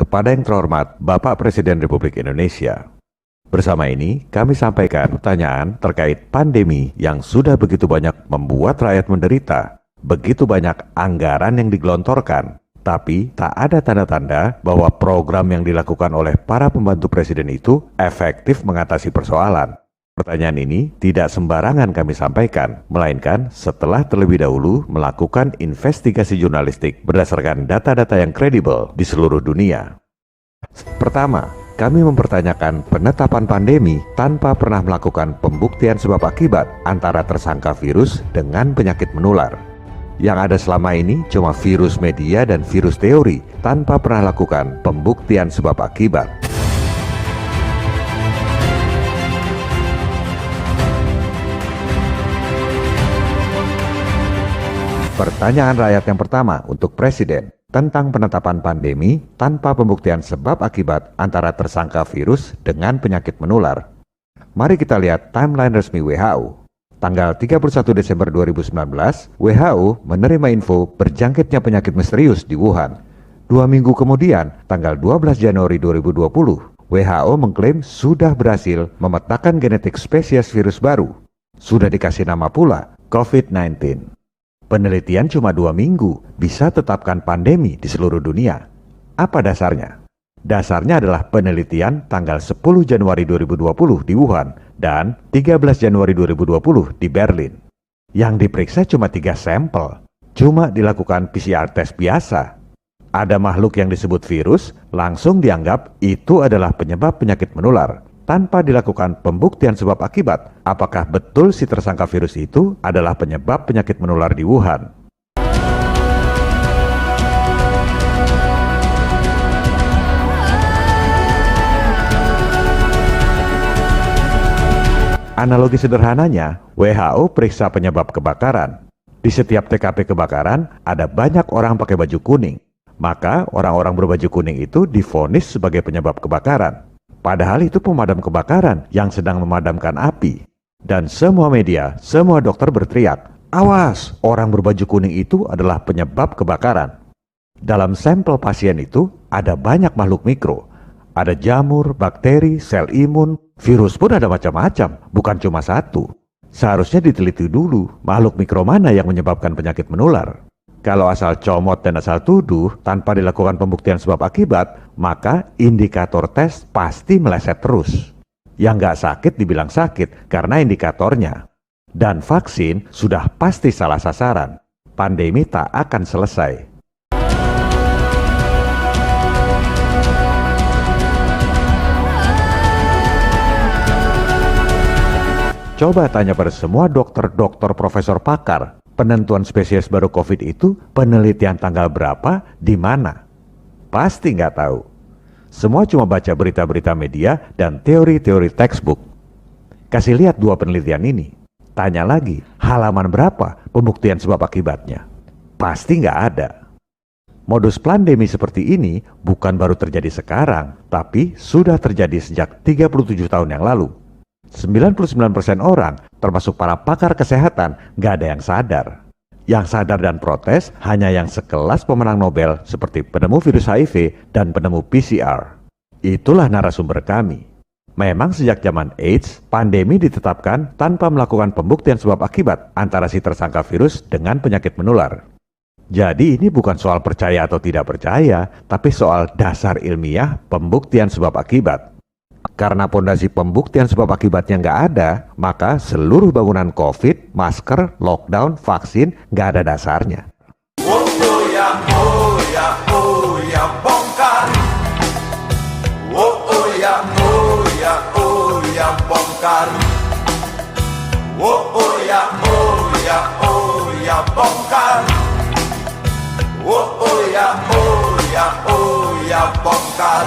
kepada yang terhormat Bapak Presiden Republik Indonesia. Bersama ini, kami sampaikan pertanyaan terkait pandemi yang sudah begitu banyak membuat rakyat menderita, begitu banyak anggaran yang digelontorkan, tapi tak ada tanda-tanda bahwa program yang dilakukan oleh para pembantu presiden itu efektif mengatasi persoalan. Pertanyaan ini tidak sembarangan kami sampaikan, melainkan setelah terlebih dahulu melakukan investigasi jurnalistik berdasarkan data-data yang kredibel di seluruh dunia. Pertama, kami mempertanyakan penetapan pandemi tanpa pernah melakukan pembuktian sebab akibat antara tersangka virus dengan penyakit menular. Yang ada selama ini cuma virus media dan virus teori tanpa pernah lakukan pembuktian sebab akibat. Pertanyaan rakyat yang pertama untuk Presiden tentang penetapan pandemi tanpa pembuktian sebab akibat antara tersangka virus dengan penyakit menular. Mari kita lihat timeline resmi WHO. Tanggal 31 Desember 2019, WHO menerima info berjangkitnya penyakit misterius di Wuhan. 2 minggu kemudian, tanggal 12 Januari 2020, WHO mengklaim sudah berhasil memetakan genetik spesies virus baru. Sudah dikasih nama pula, COVID-19. Penelitian cuma 2 minggu bisa tetapkan pandemi di seluruh dunia. Apa dasarnya? Dasarnya adalah penelitian tanggal 10 Januari 2020 di Wuhan dan 13 Januari 2020 di Berlin. Yang diperiksa cuma 3 sampel, cuma dilakukan PCR test biasa. Ada makhluk yang disebut virus, langsung dianggap itu adalah penyebab penyakit menular. Tanpa dilakukan pembuktian sebab akibat, apakah betul si tersangka virus itu adalah penyebab penyakit menular di Wuhan. Analogi sederhananya, WHO periksa penyebab kebakaran. Di setiap TKP kebakaran, ada banyak orang pakai baju kuning. Maka orang-orang berbaju kuning itu divonis sebagai penyebab kebakaran. Padahal itu pemadam kebakaran yang sedang memadamkan api. Dan semua media, semua dokter berteriak, "Awas, orang berbaju kuning itu adalah penyebab kebakaran." Dalam sampel pasien itu ada banyak makhluk mikro. Ada jamur, bakteri, sel imun, virus pun ada macam-macam, bukan cuma satu. Seharusnya diteliti dulu makhluk mikro mana yang menyebabkan penyakit menular. Kalau asal comot dan asal tuduh tanpa dilakukan pembuktian sebab akibat, maka indikator tes pasti meleset terus. Yang nggak sakit dibilang sakit karena indikatornya. Dan vaksin sudah pasti salah sasaran. Pandemi tak akan selesai. Coba tanya pada semua dokter-dokter profesor pakar, penentuan spesies baru COVID itu penelitian tanggal berapa, di mana? Pasti nggak tahu. Semua cuma baca berita-berita media dan teori-teori textbook. Kasih lihat 2 penelitian ini. Tanya lagi, halaman berapa pembuktian sebab akibatnya? Pasti nggak ada. Modus pandemi seperti ini bukan baru terjadi sekarang, tapi sudah terjadi sejak 37 tahun yang lalu. 99% orang, termasuk para pakar kesehatan, gak ada yang sadar. Yang sadar dan protes hanya yang sekelas pemenang Nobel seperti penemu virus HIV dan penemu PCR. Itulah narasumber kami. Memang sejak zaman AIDS, pandemi ditetapkan tanpa melakukan pembuktian sebab akibat antara si tersangka virus dengan penyakit menular. Jadi ini bukan soal percaya atau tidak percaya, tapi soal dasar ilmiah pembuktian sebab akibat. Karena pondasi pembuktian sebab akibatnya nggak ada, maka seluruh bangunan COVID, masker, lockdown, vaksin nggak ada dasarnya. Oh ya, oh ya, oh ya, bongkar. Oh ya, oh ya, oh ya, bongkar. Oh ya, oh ya, oh ya, bongkar. Oh ya, oh ya, oh ya, bongkar.